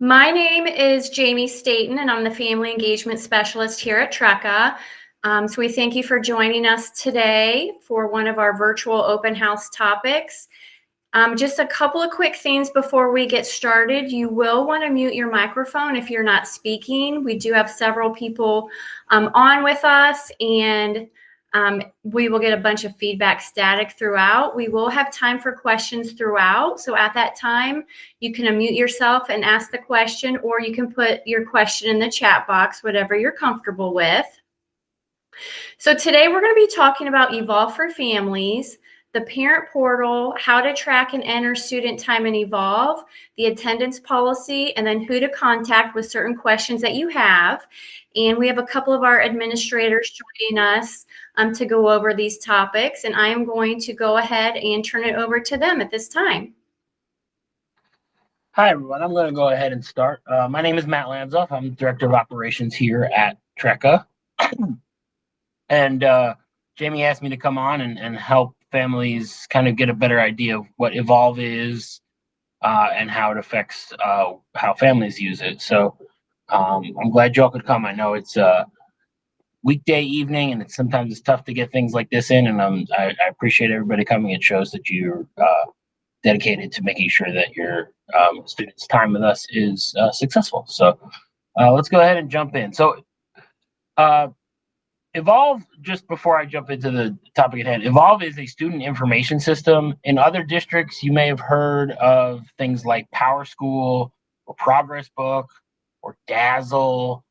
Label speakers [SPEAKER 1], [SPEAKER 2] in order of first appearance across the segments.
[SPEAKER 1] My name is Jamie Staten, and I'm the Family Engagement Specialist here at TRECA. So we thank you for joining us today for one of our virtual open house topics. Just a couple of quick things before we get started. You will want to mute your microphone if you're not speaking. We do have several people on with us, and we will get a bunch of feedback static throughout. We will have time for questions throughout. So at that time, you can unmute yourself and ask the question, or you can put your question in the chat box, whatever you're comfortable with. So today we're going to be talking about Evolve for Families, the parent portal, how to track and enter student time in Evolve, the attendance policy, and then who to contact with certain questions that you have. And we have a couple of our administrators joining us to go over these topics, and I am going to go ahead and turn it over to them at this time.
[SPEAKER 2] Hi, everyone. I'm going to go ahead and start. My name is Matt Lanzoff. I'm Director of Operations here at TRECA. And Jamie asked me to come on and help families kind of get a better idea of what Evolve is and how it affects how families use it. So I'm glad y'all could come. I know it's a weekday evening and sometimes it's tough to get things like this in. And I appreciate everybody coming. It shows that you're dedicated to making sure that your students' time with us is successful. So let's go ahead and jump in. So Evolve, just before I jump into the topic at hand, Evolve is a student information system. In other districts, you may have heard of things like PowerSchool or Progress Book or Dazzle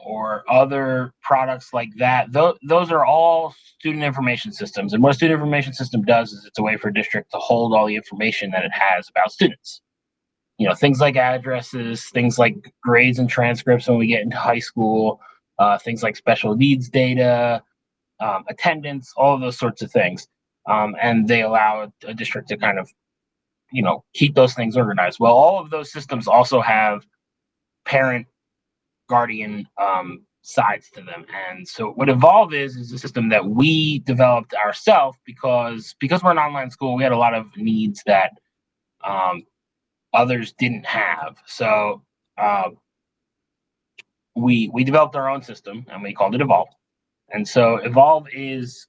[SPEAKER 2] or other products like that. Those are all student information systems. And what a student information system does is it's a way for a district to hold all the information that it has about students. You know, things like addresses, things like grades and transcripts when we get into high school, things like special needs data, attendance, all of those sorts of things. And they allow a district to kind of, keep those things organized. Well, all of those systems also have parent guardian sides to them. And so what Evolve is a system that we developed ourselves because we're an online school, we had a lot of needs that others didn't have. So we developed our own system and we called it Evolve. And so Evolve is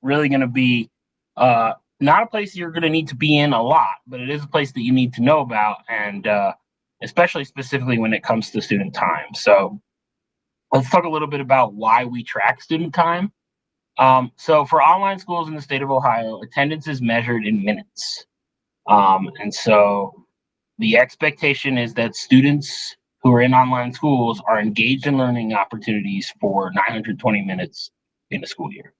[SPEAKER 2] really going to be not a place you're going to need to be in a lot, but it is a place that you need to know about, and especially specifically when it comes to student time. So let's talk a little bit about why we track student time. So for online schools in the state of Ohio, attendance is measured in minutes. And so the expectation is that students who are in online schools are engaged in learning opportunities for 920 minutes in a school year.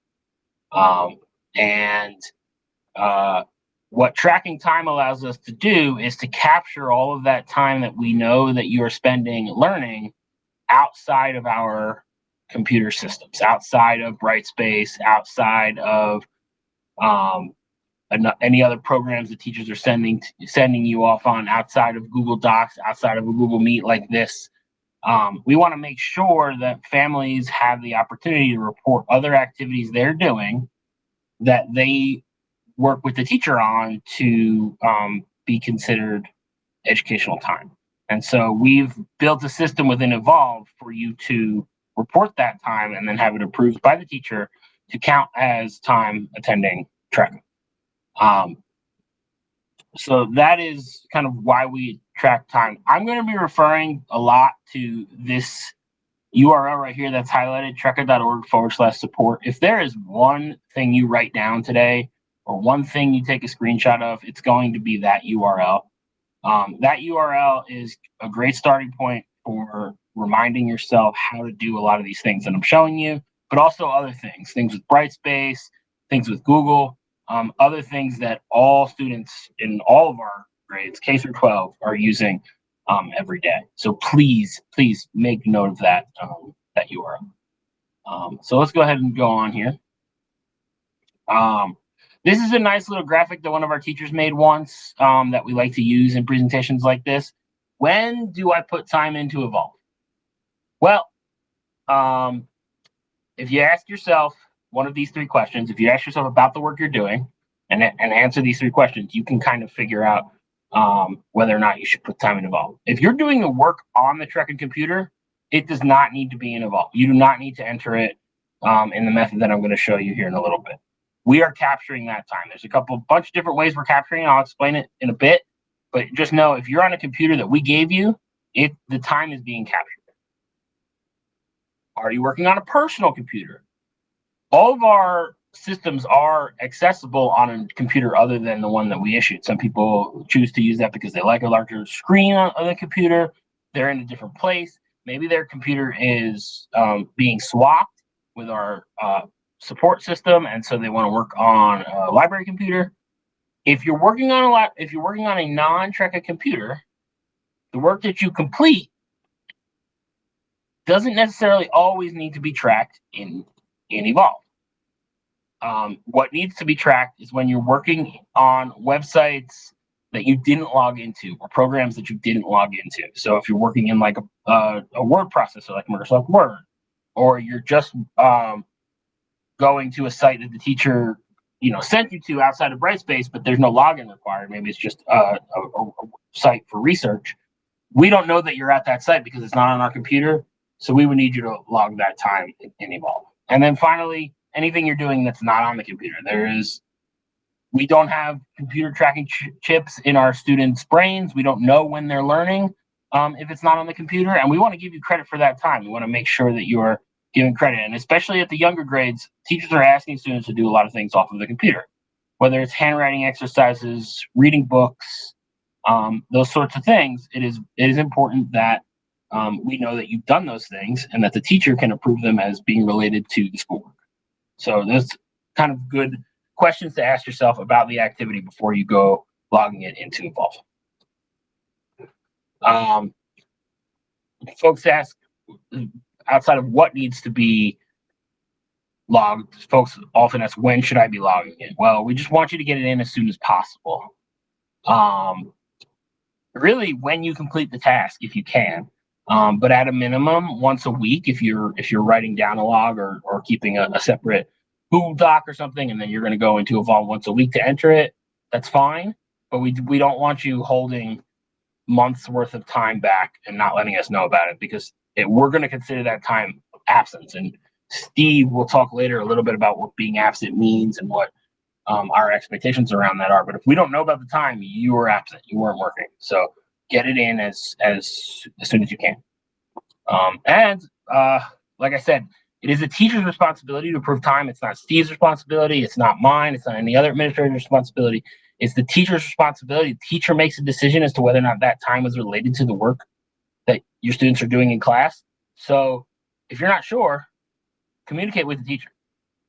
[SPEAKER 2] What tracking time allows us to do is to capture all of that time that we know that you are spending learning outside of our computer systems, outside of Brightspace, outside of any other programs that teachers are sending you off on, outside of Google Docs, outside of a Google Meet like this. We want to make sure that families have the opportunity to report other activities they're doing that they work with the teacher on to be considered educational time. And so we've built a system within Evolve for you to report that time and then have it approved by the teacher to count as time attending TRECA. So that is kind of why we track time. I'm going to be referring a lot to this URL right here that's highlighted, treca.org/support. If there is one thing you write down today or one thing you take a screenshot of, it's going to be that URL. That URL is a great starting point for reminding yourself how to do a lot of these things that I'm showing you, but also other things with Brightspace, things with Google, other things that all students in all of our grades, K through 12, are using every day. So please make note of that URL. So let's go ahead and go on here. This is a nice little graphic that one of our teachers made once that we like to use in presentations like this. When do I put time into Evolve? Well, if you ask yourself one of these three questions, if you ask yourself about the work you're doing and answer these three questions, you can kind of figure out whether or not you should put time in Evolve. If you're doing the work on the TRECA computer, it does not need to be in Evolve. You do not need to enter it in the method that I'm going to show you here in a little bit. We are capturing that time. There's a bunch of different ways we're capturing it. I'll explain it in a bit, but just know if you're on a computer that we gave you, the time is being captured. Are you working on a personal computer? All of our systems are accessible on a computer other than the one that we issued. Some people choose to use that because they like a larger screen on the computer. They're in a different place. Maybe their computer is being swapped with our support system, and so they want to work on a library computer. If you're working on a non-TRECA computer, the work that you complete doesn't necessarily always need to be tracked in Evolve. What needs to be tracked is when you're working on websites that you didn't log into or programs that you didn't log into. So if you're working in like a word processor like Microsoft Word, or you're just going to a site that the teacher sent you to outside of Brightspace, but there's no login required. Maybe it's just a site for research. We don't know that you're at that site because it's not on our computer. So we would need you to log that time in Evolve. And then finally, anything you're doing that's not on the computer. We don't have computer tracking chips in our students' brains. We don't know when they're learning if it's not on the computer. And we want to give you credit for that time. We want to make sure that you're giving credit. And especially at the younger grades, teachers are asking students to do a lot of things off of the computer, whether it's handwriting exercises, reading books, those sorts of things. It is important that we know that you've done those things and that the teacher can approve them as being related to the schoolwork. So there's kind of good questions to ask yourself about the activity before you go logging it into Evolve. Folks ask, outside of what needs to be logged, folks often ask, when should I be logging it? Well, we just want you to get it in as soon as possible. Really, when you complete the task, if you can. But at a minimum, once a week, if you're writing down a log or keeping a separate Google Doc or something, and then you're going to go into Evolve once a week to enter it, that's fine. But we don't want you holding months worth of time back and not letting us know about it, because we're going to consider that time absence. And Steve will talk later a little bit about what being absent means and what our expectations around that are. But if we don't know about the time, you were absent, you weren't working. So get it in as soon as you can. Like I said, it is a teacher's responsibility to approve time. It's not Steve's responsibility. It's not mine. It's not any other administrator's responsibility. It's the teacher's responsibility. The teacher makes a decision as to whether or not that time is related to the work that your students are doing in class. So if you're not sure, communicate with the teacher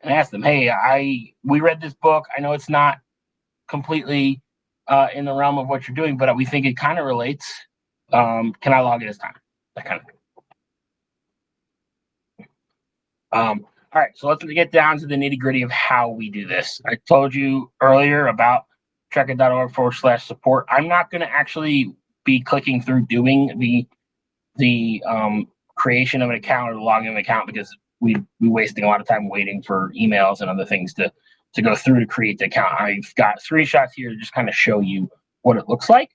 [SPEAKER 2] and ask them, hey, we read this book. I know it's not completely in the realm of what you're doing, but we think it kind of relates. Can I log it as time? That kind of thing. All right, so let's get down to the nitty gritty of how we do this. I told you earlier about TRECA.org/support. I'm not going to actually be clicking through doing the creation of an account or the logging of an account, because we'd be wasting a lot of time waiting for emails and other things to go through to create the account. I've got screenshots here to just kind of show you what it looks like.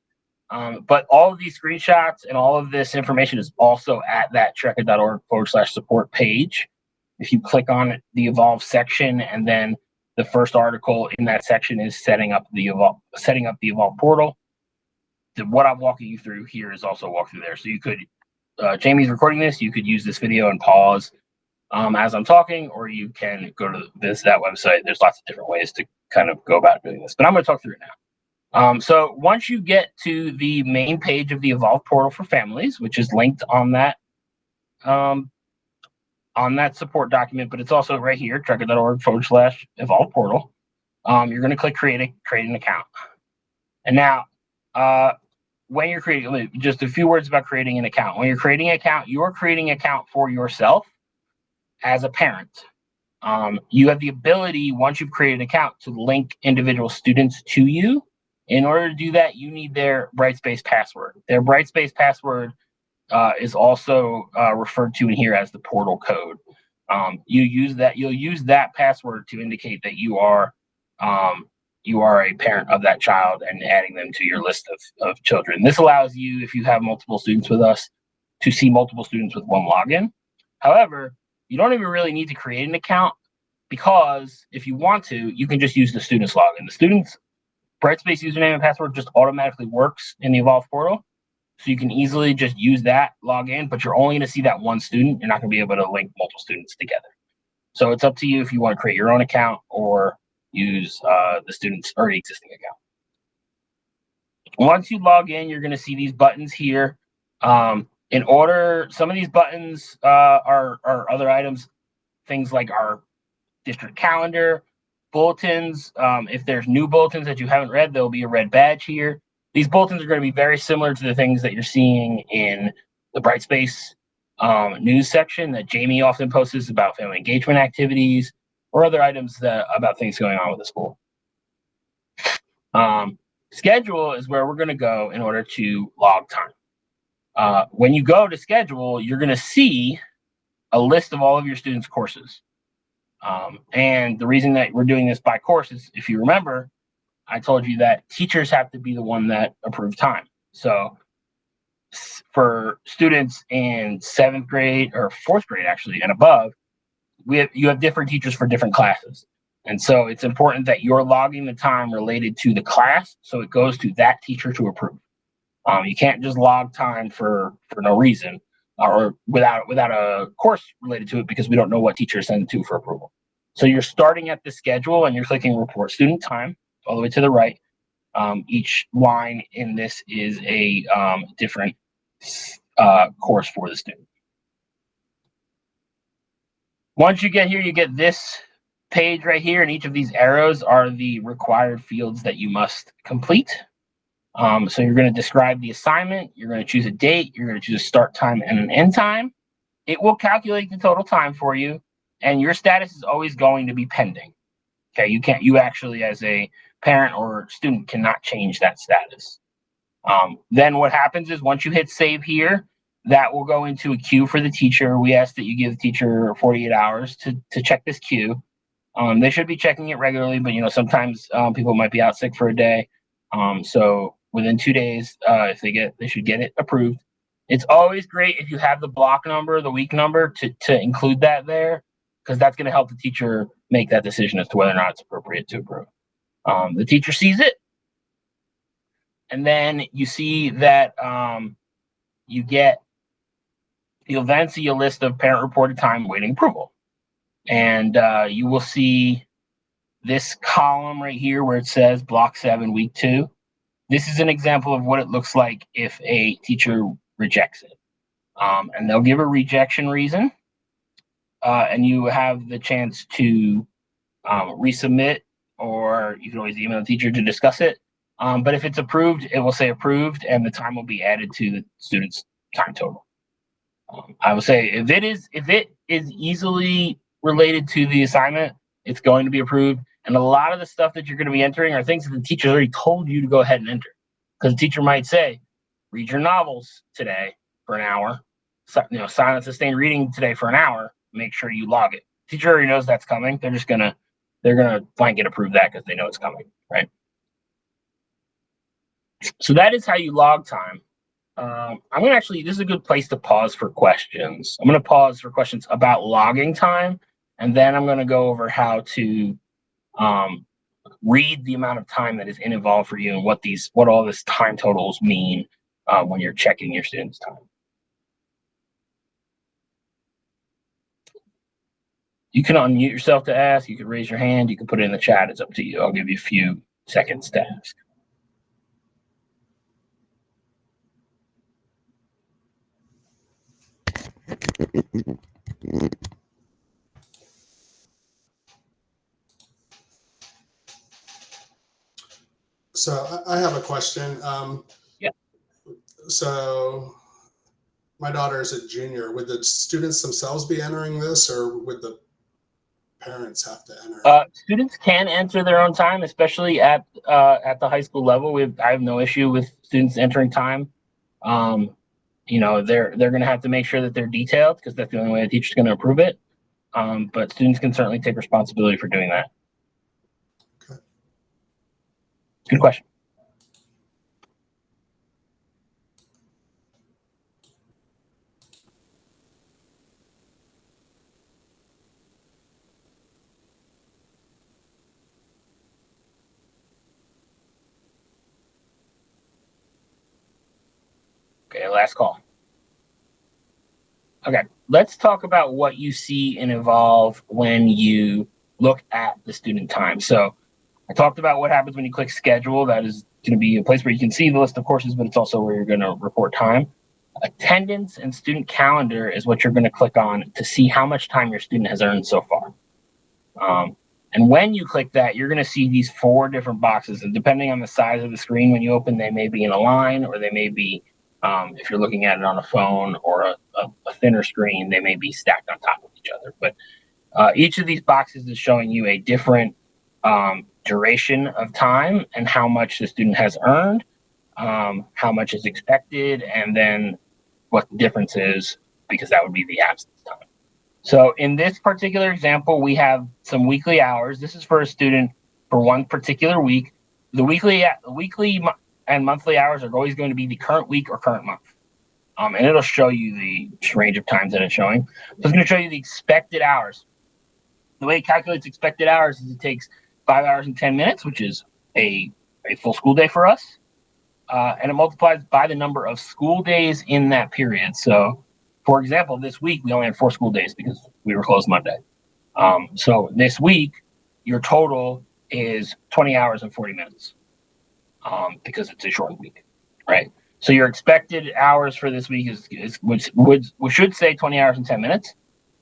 [SPEAKER 2] But all of these screenshots and all of this information is also at that TRECA.org/support page. If you click on the Evolve section, and then the first article in that section is setting up the Evolve portal. What I'm walking you through here is also walked through there. So you could, Jamie's recording this, you could use this video and pause as I'm talking, or you can go to that website. There's lots of different ways to kind of go about doing this, but I'm going to talk through it now. So once you get to the main page of the Evolve portal for families, which is linked on that support document, but it's also right here, TRECA.org/Evolve portal. You're going to click create an account. And now, when you're creating, just a few words about creating an account. When you're creating an account, you're creating an account for yourself as a parent. You have the ability, once you've created an account, to link individual students to you. In order to do that, you need their Brightspace password. Their Brightspace password is also referred to in here as the portal code. You'll use that password to indicate that you are you are a parent of that child and adding them to your list of children. This allows you, if you have multiple students with us, to see multiple students with one login. However, you don't even really need to create an account, because if you want to, you can just use the student's login. The student's Brightspace username and password just automatically works in the Evolve portal. So you can easily just use that, log in, but you're only going to see that one student. You're not going to be able to link multiple students together. So it's up to you if you want to create your own account or use the student's already existing account. Once you log in, you're going to see these buttons here. In order, some of these buttons are other items, things like our district calendar, bulletins. If there's new bulletins that you haven't read, there'll be a red badge here. These bulletins are going to be very similar to the things that you're seeing in the Brightspace news section that Jamie often posts about family engagement activities or other items about things going on with the school. Schedule is where we're going to go in order to log time. When you go to schedule, you're going to see a list of all of your students' courses. And the reason that we're doing this by course is, if you remember, I told you that teachers have to be the one that approve time. So for students in 7th grade or 4th grade, actually, and above, you have different teachers for different classes. And so it's important that you're logging the time related to the class, so it goes to that teacher to approve. You can't just log time for no reason or without a course related to it, because we don't know what teacher to send it to for approval. So you're starting at the schedule and you're clicking report student time all the way to the right. Each line in this is a different course for the student. Once you get here, you get this page right here, and each of these arrows are the required fields that you must complete. So you're going to describe the assignment, you're going to choose a date, you're going to choose a start time and an end time. It will calculate the total time for you, and your status is always going to be pending. Okay, you actually, as a parent or student, cannot change that status. Then what happens is, once you hit save here, that will go into a queue for the teacher. We ask that you give the teacher 48 hours to check this queue. They should be checking it regularly, but sometimes people might be out sick for a day. So within 2 days, if they should get it approved. It's always great if you have the block number, the week number, to include that there, because that's going to help the teacher make that decision as to whether or not it's appropriate to approve. The teacher sees it, and then you see that you'll then see a list of parent reported time waiting approval. And you will see this column right here where it says block 7, week 2. This is an example of what it looks like if a teacher rejects it. And they'll give a rejection reason. And you have the chance to resubmit, or you can always email the teacher to discuss it. But if it's approved, it will say approved, and the time will be added to the student's time total. I will say if it is easily related to the assignment, it's going to be approved. And a lot of the stuff that you're going to be entering are things that the teacher's already told you to go ahead and enter. Because the teacher might say, read your novels today for an hour, silent sustained reading today for an hour, make sure you log it. The teacher already knows that's coming. They're gonna blanket approve that because they know it's coming, right? So that is how you log time. This is a good place to pause for questions. I'm gonna pause for questions about logging time, and then I'm gonna go over how to read the amount of time that is involved for you and what all this time totals mean when you're checking your students' time. You can unmute yourself to ask, you can raise your hand, you can put it in the chat, it's up to you. I'll give you a few seconds to ask.
[SPEAKER 3] So I have a question.
[SPEAKER 2] Yeah.
[SPEAKER 3] So my daughter is a junior. Would the students themselves be entering this, or would the parents have to enter?
[SPEAKER 2] Students can enter their own time, especially at the high school level. I have no issue with students entering time. They're going to have to make sure that they're detailed, because that's the only way the teacher's going to approve it. But students can certainly take responsibility for doing that.
[SPEAKER 3] Okay.
[SPEAKER 2] Good question. Okay, last call. Okay, let's talk about what you see and evolve when you look at the student time. So I talked about what happens when you click schedule. That is going to be a place where you can see the list of courses, but it's also where you're going to report time. Attendance and student calendar is what you're going to click on to see how much time your student has earned so far. And when you click that, you're going to see these 4 different boxes. And depending on the size of the screen when you open, they may be in a line, or they may be, if you're looking at it on a phone or a thinner screen, they may be stacked on top of each other. But each of these boxes is showing you a different duration of time and how much the student has earned, how much is expected, and then what the difference is, because that would be the absence time. So in this particular example, we have some weekly hours. This is for a student for one particular week. The weekly and monthly hours are always going to be the current week or current month. And it'll show you the range of times that it's showing. So it's going to show you the expected hours. The way it calculates expected hours is it takes 5 hours and 10 minutes, which is a full school day for us. And it multiplies by the number of school days in that period. So, for example, this week we only had 4 school days because we were closed Monday. So this week, your total is 20 hours and 40 minutes because it's a short week, right? So your expected hours for this week is which should say 20 hours and 10 minutes.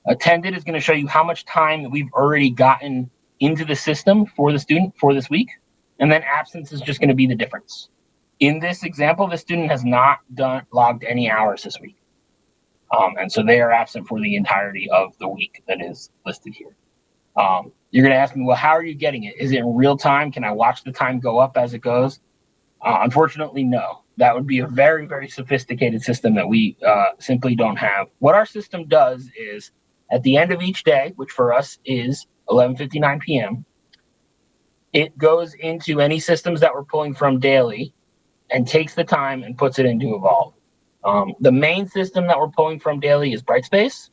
[SPEAKER 2] Attended is going to show you how much time that we've already gotten into the system for the student for this week. And then absence is just going to be the difference. In this example, the student has not logged any hours this week. And so they are absent for the entirety of the week that is listed here. You're going to ask me, well, how are you getting it? Is it in real time? Can I watch the time go up as it goes? Unfortunately, no. That would be a very, very sophisticated system that we simply don't have. What our system does is at the end of each day, which for us is 11:59 p.m., it goes into any systems that we're pulling from daily and takes the time and puts it into Evolve. The main system that we're pulling from daily is Brightspace,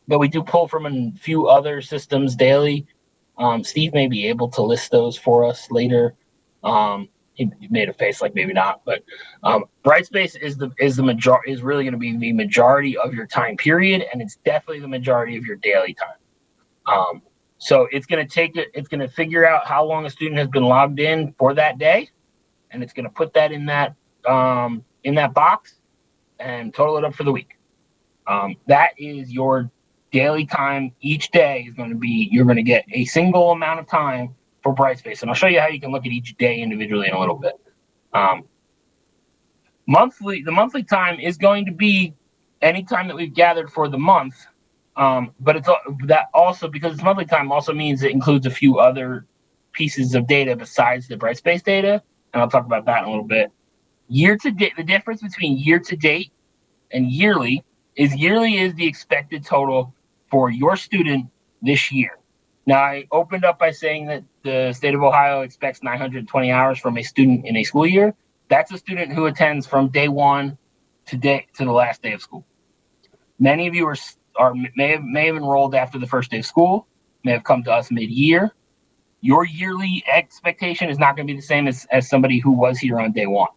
[SPEAKER 2] but we do pull from a few other systems daily. Steve may be able to list those for us later. He made a face like maybe not, but Brightspace is really going to be the majority of your time period, and it's definitely the majority of your daily time. So it's going to figure out how long a student has been logged in for that day, and it's going to put that in that box and total it up for the week. That is your daily time. Each day is going to be, you're going to get a single amount of time for Brightspace. And I'll show you how you can look at each day individually in a little bit. The monthly time is going to be any time that we've gathered for the month. But it's that also, because it's monthly time, also means it includes a few other pieces of data besides the Brightspace data. And I'll talk about that in a little bit. Year to date, the difference between year to date and yearly is the expected total for your student this year. Now, I opened up by saying that the state of Ohio expects 920 hours from a student in a school year. That's a student who attends from day 1 to the last day of school. Many of you may have enrolled after the first day of school, may have come to us mid-year. Your yearly expectation is not going to be the same as somebody who was here on day 1.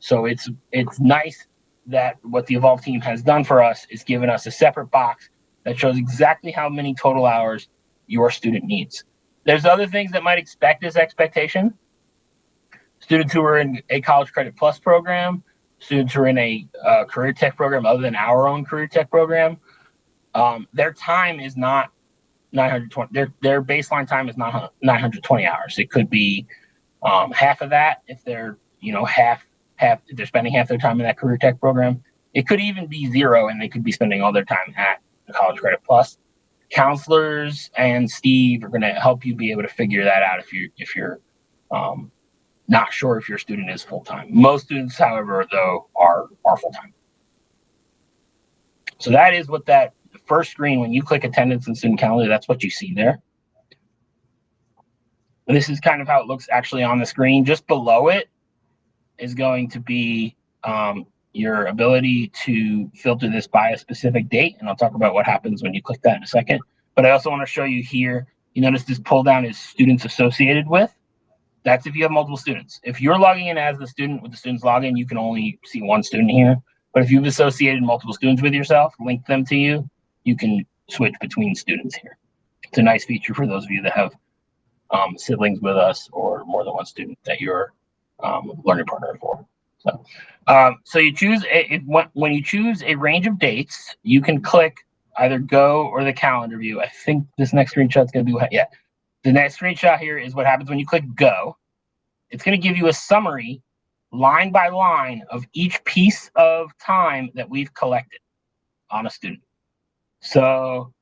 [SPEAKER 2] So it's nice that what the Evolve team has done for us is given us a separate box that shows exactly how many total hours your student needs. There's other things that might expect this expectation. Students who are in a College Credit Plus program, students who are in a career tech program other than our own career tech program, their time is not 920. Their baseline time is not 920 hours. It could be half of that if they're half if they're spending half their time in that career tech program. It could even be 0 and they could be spending all their time at the College Credit Plus. Counselors and Steve are going to help you be able to figure that out if you're not sure if your student is full-time. Most students, however, though, are full-time. So that is what the first screen, when you click attendance and student calendar, that's what you see there. This is kind of how it looks actually on the screen. Just below it is going to be your ability to filter this by a specific date. And I'll talk about what happens when you click that in a second. But I also want to show you here, you notice this pull down is students associated with. That's if you have multiple students. If you're logging in as the student with the student's login, you can only see one student here. But if you've associated multiple students with yourself, linked them to you, you can switch between students here. It's a nice feature for those of you that have siblings with us or more than one student that you're learning partner for. So you choose when you choose a range of dates, you can click either go or the calendar view. I think this next screenshot is going to be the next screenshot here is what happens when you click go. It's going to give you a summary line by line of each piece of time that we've collected on a student. So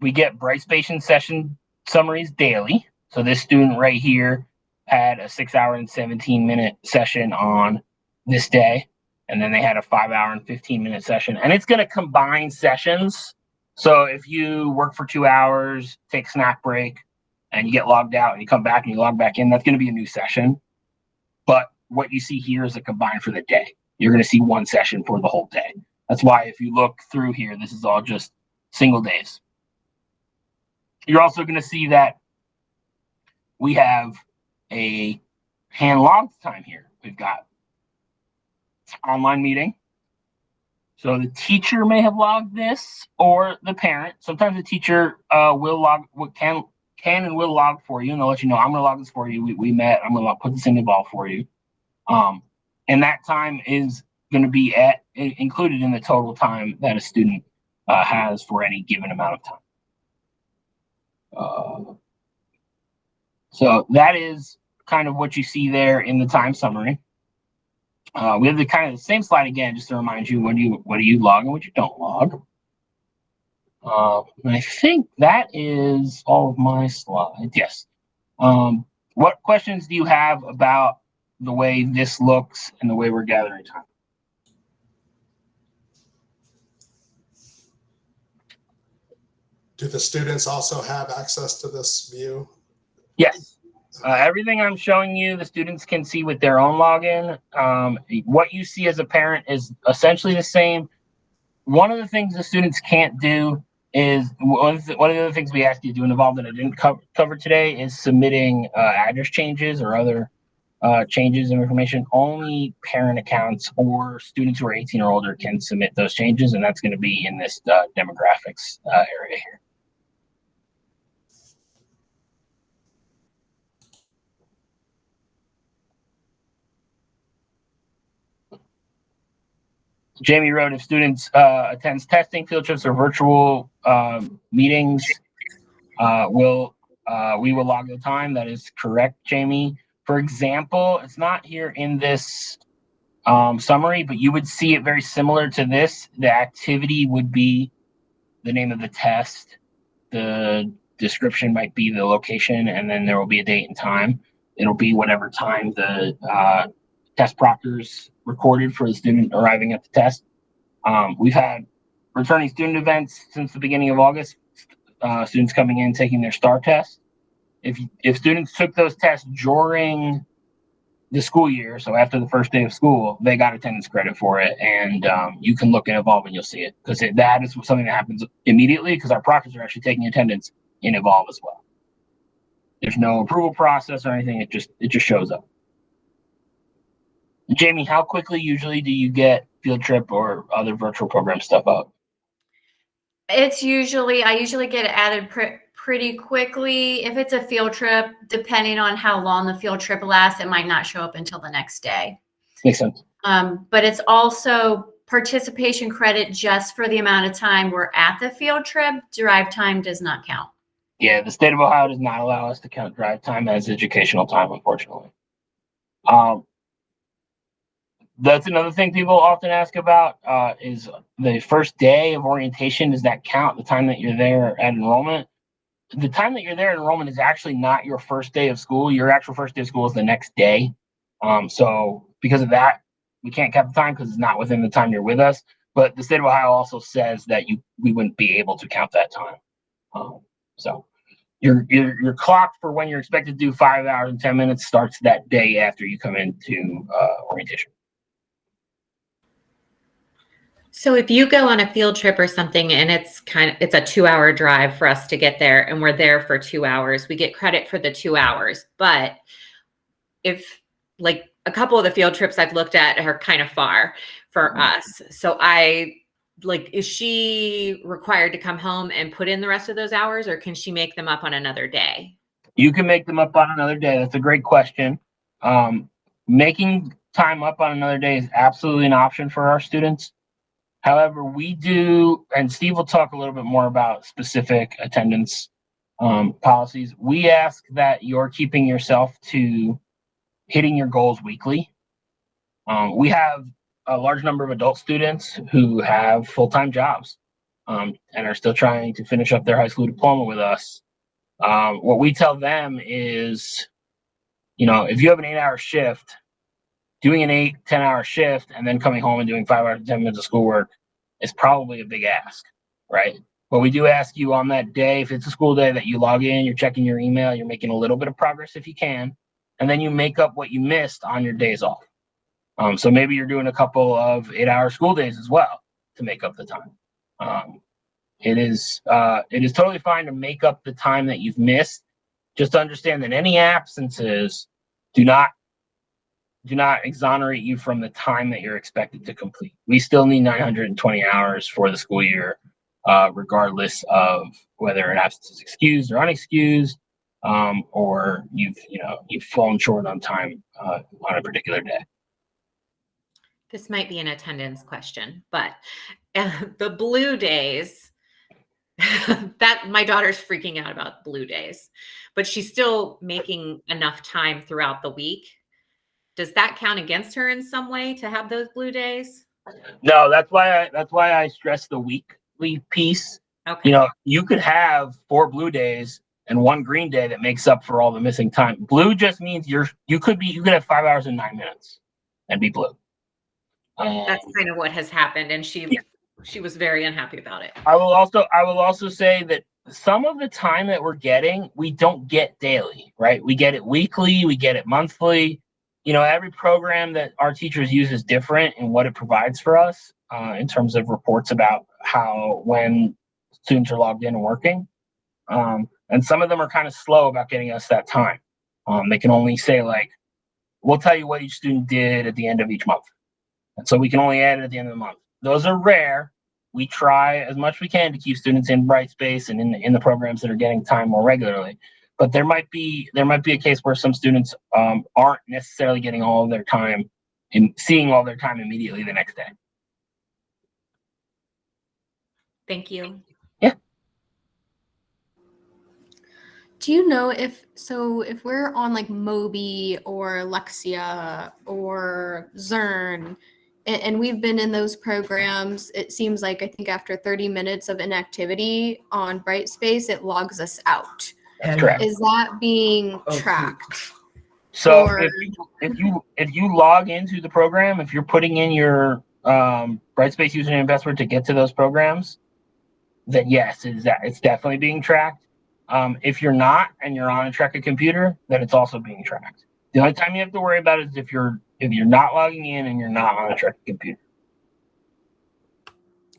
[SPEAKER 2] we get Brightstation session summaries daily. So this student right here had a 6 hour and 17-minute session on this day. And then they had a 5 hour and 15-minute session. And it's going to combine sessions. So if you work for 2 hours, take a snack break, and you get logged out and you come back and you log back in, that's going to be a new session. But what you see here is a combine for the day. You're going to see one session for the whole day. That's why if you look through here, this is all just single days. You're also going to see that we have a hand logged time here. We've got online meeting. So the teacher may have logged this or the parent. Sometimes the teacher will log, can and will log for you, and they'll let you know, I'm going to log this for you. We met. I'm going to put this in the ball for you. And that time is going to be included in the total time that a student has for any given amount of time. So that is kind of what you see there in the time summary. We have the kind of the same slide again, just to remind you what do you log and what you don't log. And I think that is all of my slides. Yes. What questions do you have about the way this looks and the way we're gathering time?
[SPEAKER 3] Do the students also have access to this view?
[SPEAKER 2] Yes. Everything I'm showing you, the students can see with their own login. What you see as a parent is essentially the same. One of the things the students can't do is one of the other things we asked you to do involved that I didn't cover today is submitting address changes or other changes of information. Only parent accounts or students who are 18 or older can submit those changes, and that's going to be in this demographics area here. Jamie wrote, if students attends testing, field trips, or virtual meetings, we will log the time. That is correct, Jamie. For example, it's not here in this summary, but you would see it very similar to this. The activity would be the name of the test. The description might be the location, and then there will be a date and time. It'll be whatever time the test proctors recorded for the student arriving at the test. We've had returning student events since the beginning of August. Students coming in taking their STAR test. If students took those tests during the school year, so after the first day of school, they got attendance credit for it, and you can look at Evolve and you'll see it, because that is something that happens immediately, because our proctors are actually taking attendance in Evolve as well. There's no approval process or anything. It just shows up. Jamie, how quickly usually do you get field trip or other virtual program stuff up?
[SPEAKER 1] It's usually, I usually get it added pretty quickly. If it's a field trip, depending on how long the field trip lasts, it might not show up until the next day.
[SPEAKER 2] Makes sense.
[SPEAKER 1] But it's also participation credit just for the amount of time we're at the field trip. Drive time does not count.
[SPEAKER 2] Yeah, the state of Ohio does not allow us to count drive time as educational time, unfortunately. That's another thing people often ask about is the first day of orientation. Does that count, the time that you're there at enrollment? The time that you're there at enrollment is actually not your first day of school. Your actual first day of school is the next day. So because of that, we can't count the time because it's not within the time you're with us. But the state of Ohio also says that we wouldn't be able to count that time. your clock for when you're expected to do 5 hours and 10 minutes starts that day after you come into orientation.
[SPEAKER 4] So if you go on a field trip or something and it's a 2-hour drive for us to get there and we're there for 2 hours, we get credit for the 2 hours. But if like a couple of the field trips I've looked at are kind of far for us. So is she required to come home and put in the rest of those hours, or can she make them up on another day?
[SPEAKER 2] You can make them up on another day. That's a great question. Making time up on another day is absolutely an option for our students. However, we do, and Steve will talk a little bit more about specific attendance policies. We ask that you're keeping yourself to hitting your goals weekly. We have a large number of adult students who have full-time jobs and are still trying to finish up their high school diploma with us. What we tell them is, if you have an 8-hour shift, doing an 8-10-hour shift and then coming home and doing 5 hours and 10 minutes of schoolwork is probably a big ask, right? But we do ask you on that day, if it's a school day, that you log in, you're checking your email, you're making a little bit of progress if you can, and then you make up what you missed on your days off. So maybe you're doing a couple of 8-hour school days as well to make up the time. It is totally fine to make up the time that you've missed. Just understand that any absences do not exonerate you from the time that you're expected to complete. We still need 920 hours for the school year, regardless of whether an absence is excused or unexcused, or you've fallen short on time on a particular day.
[SPEAKER 4] This might be an attendance question, but the blue days, that my daughter's freaking out about blue days, but she's still making enough time throughout the week. Does that count against her in some way to have those blue days?
[SPEAKER 2] No, that's why I stress the weekly piece.
[SPEAKER 4] Okay.
[SPEAKER 2] You could have 4 blue days and 1 green day that makes up for all the missing time. Blue just means you could have 5 hours and 9 minutes and be blue.
[SPEAKER 4] That's kind of what has happened, and she was very unhappy about it.
[SPEAKER 2] I will also say that some of the time that we're getting, we don't get daily, right? We get it weekly, we get it monthly. Every program that our teachers use is different in what it provides for us in terms of reports about when students are logged in and working. And some of them are kind of slow about getting us that time. They can only say, we'll tell you what each student did at the end of each month. And so we can only add it at the end of the month. Those are rare. We try as much as we can to keep students in Brightspace and in the programs that are getting time more regularly. But there might be a case where some students aren't necessarily getting all of their time and seeing all their time immediately the next day.
[SPEAKER 4] Thank you.
[SPEAKER 2] Yeah.
[SPEAKER 5] Do you know if we're on like Moby or Lexia or Zern, and we've been in those programs, it seems like I think after 30 minutes of inactivity on Brightspace, it logs us out.
[SPEAKER 2] Correct.
[SPEAKER 5] Is that being tracked?
[SPEAKER 2] So
[SPEAKER 5] Or-
[SPEAKER 2] if you log into the program, if you're putting in your Brightspace username and password to get to those programs, then yes, it's definitely being tracked. If you're not and you're on a TRECA computer, then it's also being tracked. The only time you have to worry about it is if you're not logging in and you're not on a TRECA computer.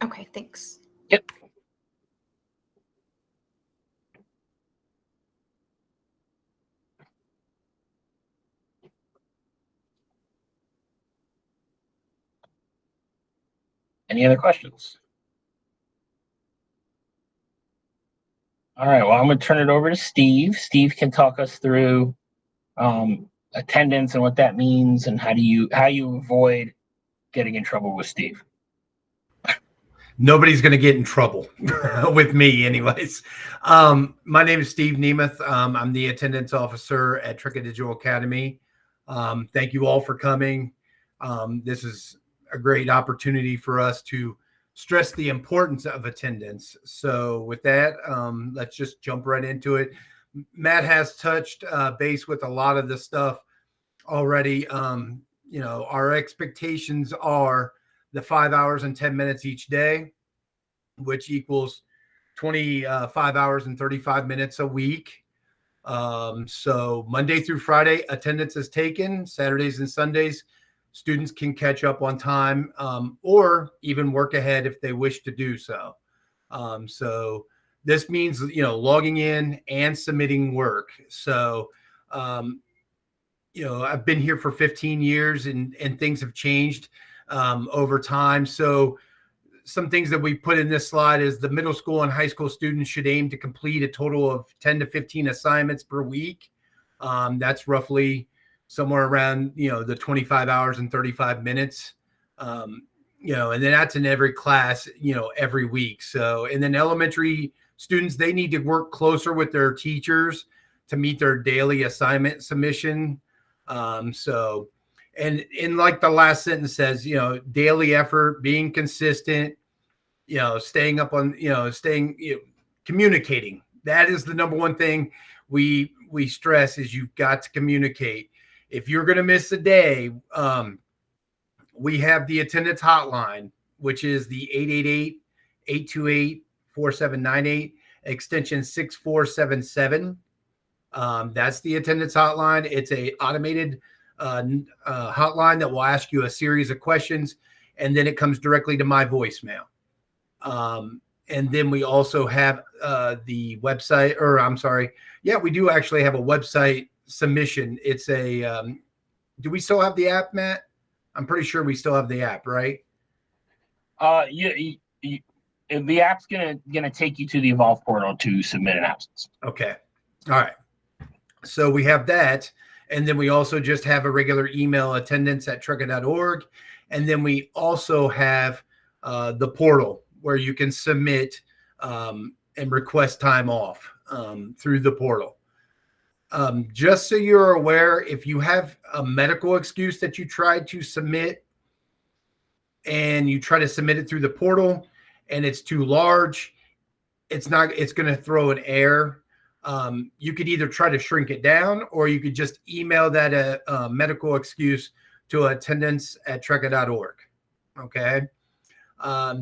[SPEAKER 5] Okay, thanks.
[SPEAKER 2] Yep. Any other questions? All right, well, I'm going to turn it over to Steve. Steve can talk us through attendance and what that means and how you avoid getting in trouble with Steve.
[SPEAKER 6] Nobody's going to get in trouble with me anyways. My name is Steve Nemeth. I'm the attendance officer at TRECA Digital Academy. Thank you all for coming. This is a great opportunity for us to stress the importance of attendance. So with that, let's just jump right into it. Matt has touched base with a lot of the stuff already. Our expectations are the 5 hours and 10 minutes each day, which equals 25 hours and 35 minutes a week. So Monday through Friday, attendance is taken. Saturdays and Sundays, students can catch up on time, or even work ahead if they wish to do so. So this means, logging in and submitting work. So, I've been here for 15 years and things have changed over time. So some things that we put in this slide is the middle school and high school students should aim to complete a total of 10 to 15 assignments per week. That's roughly somewhere around, the 25 hours and 35 minutes. And then that's in every class, every week. So, and then elementary students, they need to work closer with their teachers to meet their daily assignment submission. And in like the last sentence says, daily effort, being consistent, staying up on, communicating. That is the number one thing we stress is you've got to communicate. If you're going to miss a day, we have the attendance hotline, which is the 888-828-4798, extension 6477. That's the attendance hotline. It's a automated hotline that will ask you a series of questions, and then it comes directly to my voicemail. And then we also have the website, or I'm sorry. Yeah, we do actually have a website submission. It's a, do we still have the app, Matt? I'm pretty sure we still have the app, right?
[SPEAKER 2] The app's gonna take you to the Evolve portal to submit an absence.
[SPEAKER 6] Okay. All right. So we have that. And then we also just have a regular email, attendance@TRECA.org. And then we also have the portal where you can submit and request time off through the portal. Just so you're aware, if you have a medical excuse that you tried to submit and you try to submit it through the portal and it's too large, it's going to throw an error. You could either try to shrink it down, or you could just email that medical excuse to attendance@TRECA.org. Okay.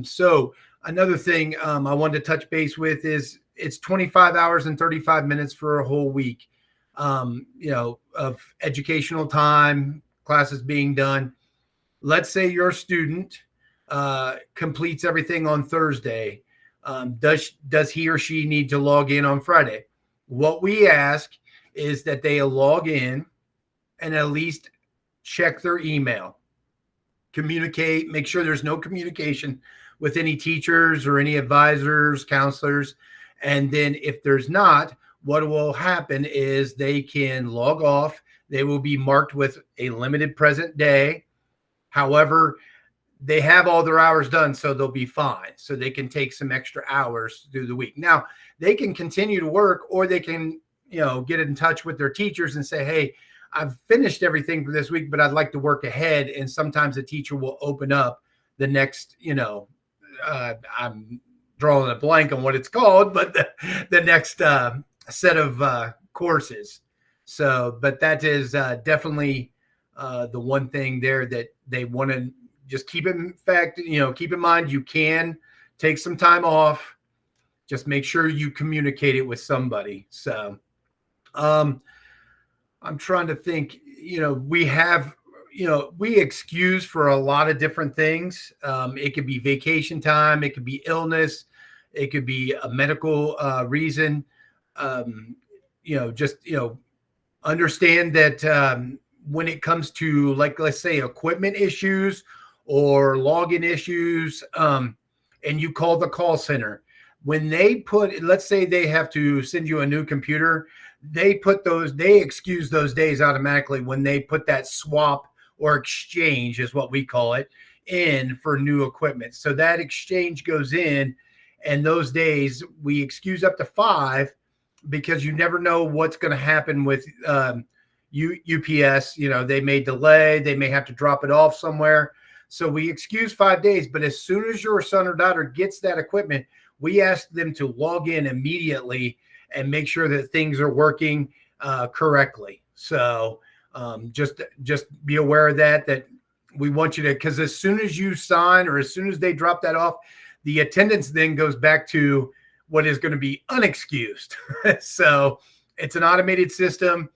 [SPEAKER 6] So another thing I wanted to touch base with is it's 25 hours and 35 minutes for a whole week, of educational time, classes being done. Let's say your student completes everything on Thursday. Does he or she need to log in on Friday? What we ask is that they log in and at least check their email, communicate, make sure there's no communication with any teachers or any advisors, counselors. And then if there's not, what will happen is they can log off. They will be marked with a limited present day. However, they have all their hours done, so they'll be fine. So they can take some extra hours through the week. Now, they can continue to work, or they can, get in touch with their teachers and say, hey, I've finished everything for this week, but I'd like to work ahead. And sometimes the teacher will open up the next, I'm drawing a blank on what it's called, but the next set of courses. So, but that is definitely the one thing there that they want to just keep in mind, you can take some time off. Just make sure you communicate it with somebody. So I'm trying to think, we have, we excuse for a lot of different things. It could be vacation time. It could be illness. It could be a medical reason. Understand that when it comes to, like, let's say equipment issues or login issues, and you call the call center, when they let's say they have to send you a new computer, they excuse those days automatically when they put that swap or exchange, is what we call it, in for new equipment. So that exchange goes in, and those days we excuse up to 5, because you never know what's going to happen with UPS. They may delay, they may have to drop it off somewhere. So we excuse 5 days, but as soon as your son or daughter gets that equipment, we ask them to log in immediately and make sure that things are working correctly. So just be aware of that we want you to, because as soon as you sign or as soon as they drop that off, the attendance then goes back to what is going to be unexcused. So it's an automated system.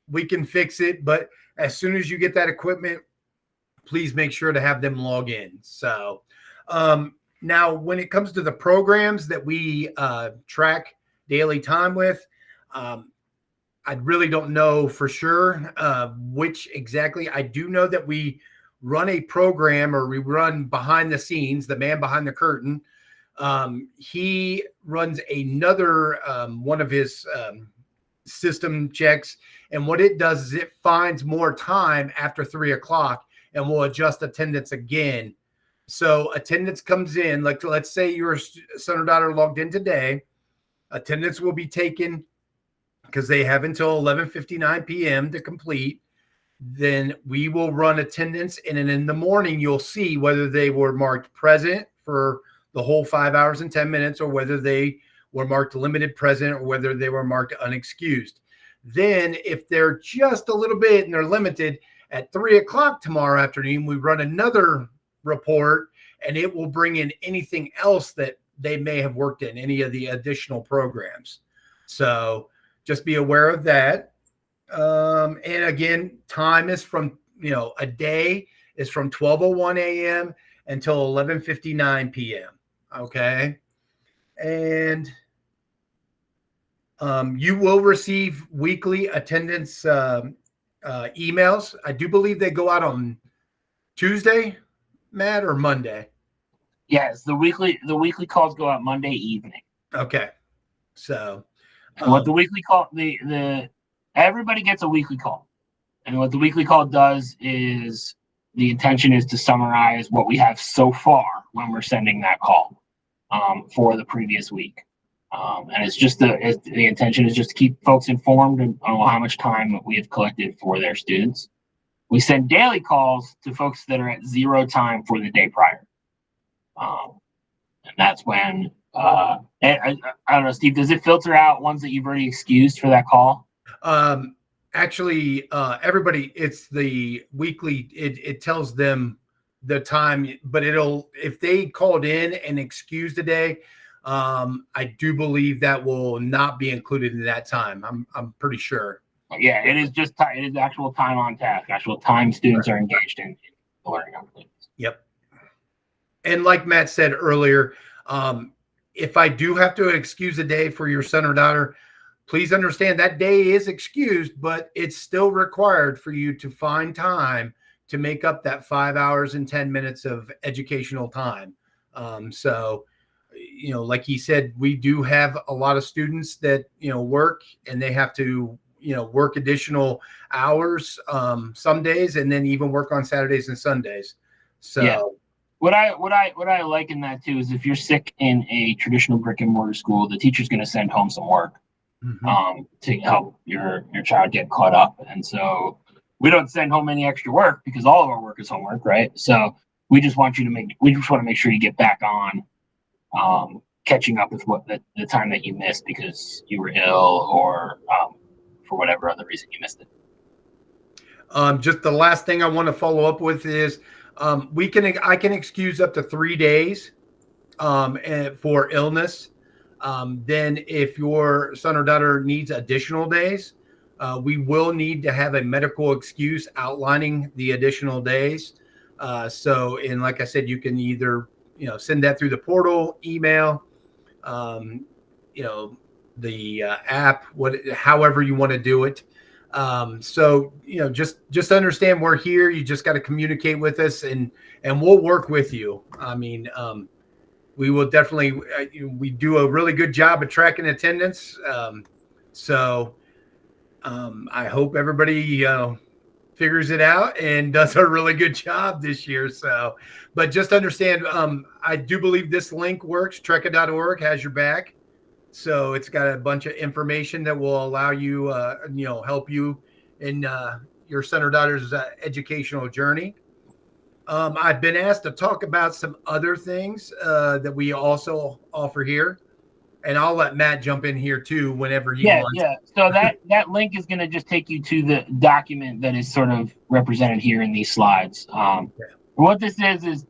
[SPEAKER 6] We can fix it, but as soon as you get that equipment, please make sure to have them log in. So now when it comes to the programs that we track daily time with, I really don't know for sure which exactly. I do know that we run a program, or we run behind the scenes, the man behind the curtain. He runs another one of his system checks. And what it does is it finds more time after 3 o'clock and will adjust attendance again. So attendance comes in, like let's say your son or daughter logged in today, attendance will be taken because they have until 11:59 p.m. to complete. Then we will run attendance, and then in the morning you'll see whether they were marked present for the whole 5 hours and 10 minutes, or whether they were marked limited present, or whether they were marked unexcused. Then if they're just a little bit and they're limited, at 3 o'clock tomorrow afternoon, we run another report, and it will bring in anything else that they may have worked in, any of the additional programs. So just be aware of that. And again, time is from, a day is from 12:01 a.m. until 11:59 p.m. Okay. And you will receive weekly attendance emails. I do believe they go out on Tuesday, Matt, or Monday.
[SPEAKER 2] Yes, the weekly calls go out Monday evening.
[SPEAKER 6] Okay. So
[SPEAKER 2] what the weekly call, the everybody gets a weekly call. And what the weekly call does is the intention is to summarize what we have so far when we're sending that call for the previous week. And it's just the intention is just to keep folks informed on how much time we have collected for their students. We send daily calls to folks that are at 0 time for the day prior. And that's when, I don't know, Steve, does it filter out ones that you've already excused for that call?
[SPEAKER 6] Actually, everybody, it's the weekly, it tells them the time, but if they called in and excused a day, I do believe that will not be included in that time. I'm pretty sure.
[SPEAKER 2] Yeah, it is just it is actual time on task, actual time students are engaged in learning opportunities.
[SPEAKER 6] Yep. And like Matt said earlier, if I do have to excuse a day for your son or daughter, please understand that day is excused, but it's still required for you to find time to make up that 5 hours and 10 minutes of educational time. So, like he said, we do have a lot of students that, work, and they have to, work additional hours some days, and then even work on Saturdays and Sundays. So
[SPEAKER 2] yeah. What I like in that too is if you're sick in a traditional brick and mortar school, the teacher's going to send home some work to help your child get caught up. And so we don't send home any extra work because all of our work is homework, right? So we just want to make sure you get back on catching up with what the time that you missed because you were ill or for whatever other reason you missed it.
[SPEAKER 6] Just the last thing I want to follow up with is I can excuse up to 3 days for illness. Then if your son or daughter needs additional days, we will need to have a medical excuse outlining the additional days. And like I said, you can either, send that through the portal, email, the app, however you want to do it. So, just understand we're here. You just got to communicate with us and we'll work with you. I mean, we will definitely, we do a really good job of tracking attendance. I hope everybody, figures it out and does a really good job this year. So, but just understand, I do believe this link works. TRECA.org has your back. So it's got a bunch of information that will allow you, help you in your son or daughter's educational journey. I've been asked to talk about some other things that we also offer here. And I'll let Matt jump in here too whenever he wants.
[SPEAKER 2] Yeah. So that link is going to just take you to the document that is sort of represented here in these slides. What this is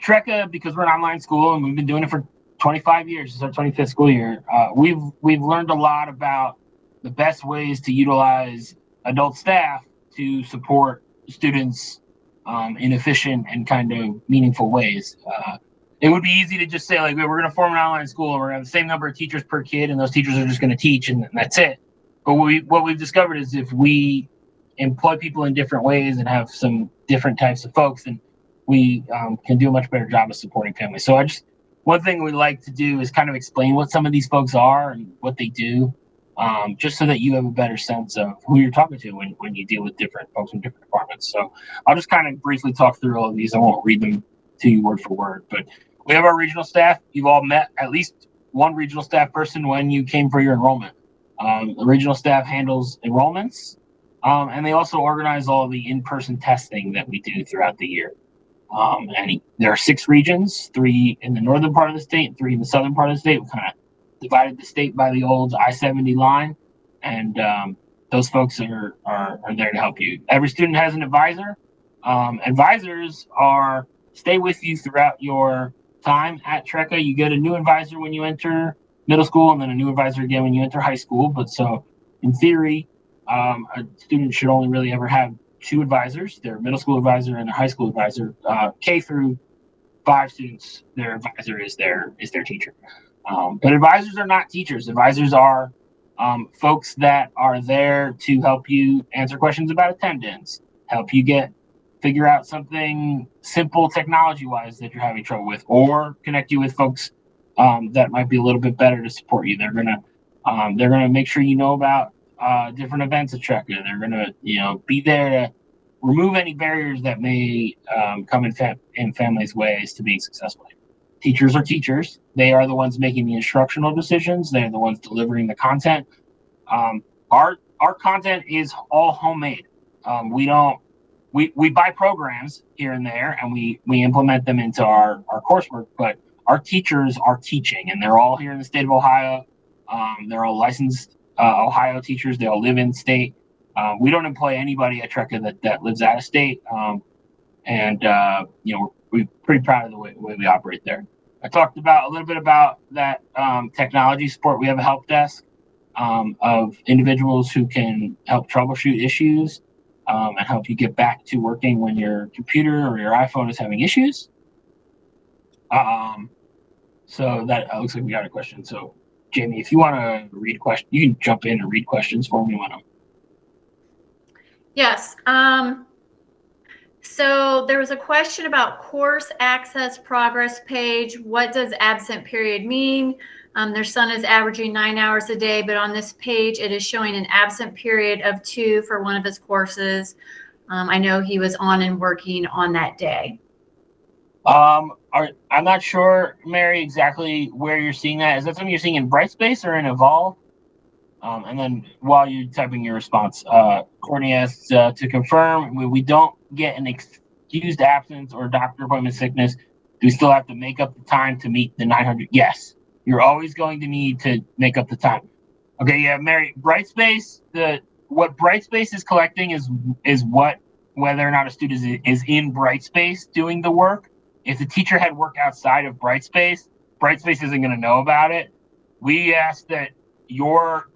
[SPEAKER 2] TRECA, because we're an online school and we've been doing it for 25 years, it's our 25th school year. We've learned a lot about the best ways to utilize adult staff to support students in efficient and kind of meaningful ways. It would be easy to just say, like, we're going to form an online school and we're going to have the same number of teachers per kid, and those teachers are just going to teach, and that's it. But what we've discovered is if we employ people in different ways and have some different types of folks, then we can do a much better job of supporting families. So one thing we like to do is kind of explain what some of these folks are and what they do, just so that you have a better sense of who you're talking to when you deal with different folks in different departments. So I'll just kind of briefly talk through all of these. I won't read them to you word for word, but we have our regional staff. You've all met at least one regional staff person when you came for your enrollment. The regional staff handles enrollments, and they also organize all the in-person testing that we do throughout the year. And there are 6 regions, 3 in the northern part of the state and 3 in the southern part of the state. We kind of divided the state by the old I-70 line, and those folks are there to help you. Every student has an advisor. Advisors stay with you throughout your time at TRECA. You get a new advisor when you enter middle school, and then a new advisor again when you enter high school. But so in theory, a student should only really ever have 2 advisors, their middle school advisor and their high school advisor. K through 5 students, their advisor is their teacher. But advisors are not teachers. Advisors are folks that are there to help you answer questions about attendance, help you figure out something simple technology-wise that you're having trouble with, or connect you with folks that might be a little bit better to support you. They're gonna make sure you know about different events at TRECA. They're gonna be there to remove any barriers that may come in families' ways to being successful. Teachers are teachers. They are the ones making the instructional decisions. They're the ones delivering the content. Our content is all homemade. We buy programs here and there, and we implement them into our coursework, but our teachers are teaching, and they're all here in the state of Ohio. They're all licensed Ohio teachers. They all live in state. We don't employ anybody at TRECA that lives out of state. We're pretty proud of the way we operate there. I talked a little bit about that technology support. We have a help desk of individuals who can help troubleshoot issues and help you get back to working when your computer or your iPhone is having issues. So that looks like we got a question. So Jamie, if you want to read questions, you can jump in and read questions for me.
[SPEAKER 1] Yes. So there was a question about course access progress page. What does absent period mean? Their son is averaging 9 hours a day, but on this page, it is showing an absent period of 2 for one of his courses. I know he was on and working on that day.
[SPEAKER 2] I'm not sure, Mary, exactly where you're seeing that. Is that something you're seeing in Brightspace or in Evolve? And then while you're typing your response, Courtney asks to confirm, we don't get an excused absence or doctor appointment sickness. Do we still have to make up the time to meet the 900? Yes, you're always going to need to make up the time. Okay, yeah, Mary, Brightspace, what Brightspace is collecting is whether or not a student is in Brightspace doing the work. If the teacher had work outside of Brightspace isn't going to know about it. We ask that your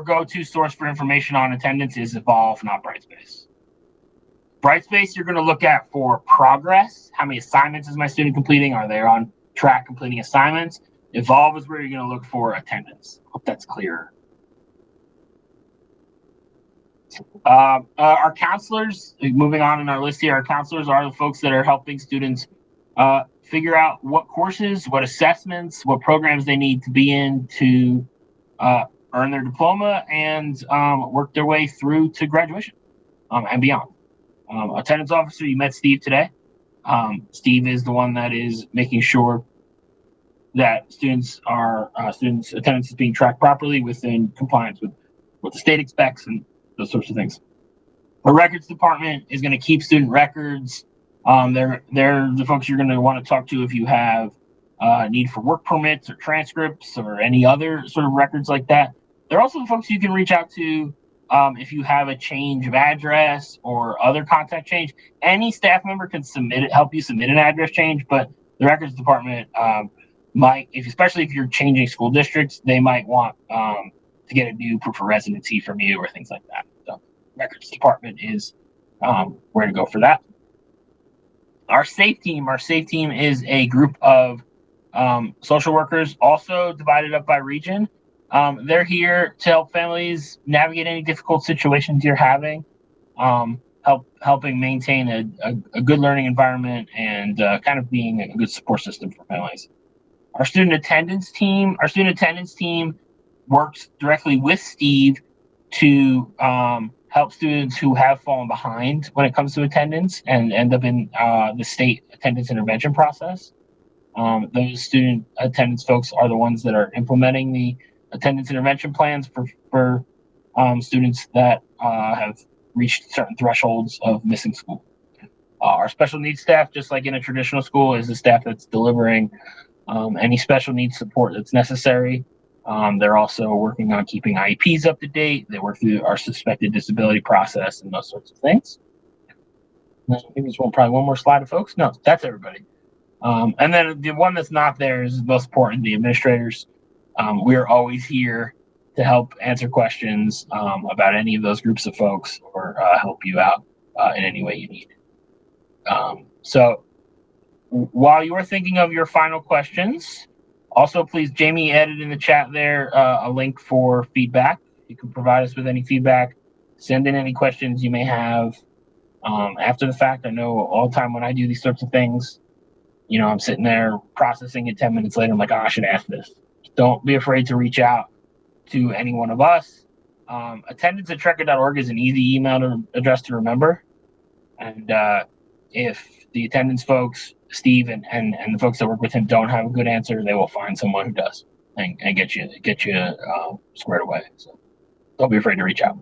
[SPEAKER 2] go-to source for information on attendance is Evolve, not Brightspace. Brightspace, you're going to look at for progress. How many assignments is my student completing? Are they on track completing assignments? Evolve is where you're going to look for attendance. Hope that's clear. Our counselors, moving on in our list here, our counselors are the folks that are helping students figure out what courses, what assessments, what programs they need to be in to earn their diploma and work their way through to graduation and beyond. Attendance officer, you met Steve today. Steve is the one that is making sure that students' attendance is being tracked properly within compliance with what the state expects and those sorts of things. The records department is going to keep student records. They're the folks you're going to want to talk to if you have need for work permits or transcripts or any other sort of records like that. They're also the folks you can reach out to if you have a change of address or other contact change. Any staff member can help you submit an address change, but the records department might, especially if you're changing school districts, they might want to get a new proof of residency from you or things like that. So records department is where to go for that. Our safe team is a group of social workers, also divided up by region. They're here to help families navigate any difficult situations you're having, helping maintain a good learning environment and kind of being a good support system for families. Our student attendance team works directly with Steve to help students who have fallen behind when it comes to attendance and end up in the state attendance intervention process. Those student attendance folks are the ones that are implementing the attendance intervention plans for students that have reached certain thresholds of missing school. Our special needs staff, just like in a traditional school, is the staff that's delivering any special needs support that's necessary. They're also working on keeping IEPs up to date. They work through our suspected disability process and those sorts of things. Maybe there's probably one more slide of folks. No, that's everybody. And then the one that's not there is most important, the administrators. We're always here to help answer questions about any of those groups of folks or help you out in any way you need. So while you are thinking of your final questions, also please, Jamie added in the chat there a link for feedback. You can provide us with any feedback, send in any questions you may have after the fact. I know all the time when I do these sorts of things, you know, I'm sitting there processing it 10 minutes later. I'm like, oh, I should ask this. Don't be afraid to reach out to any one of us. Attendance@TRECA.org is an easy email address to remember. And if the attendance folks, Steve and the folks that work with him don't have a good answer, they will find someone who does and get you squared away. So don't be afraid to reach out.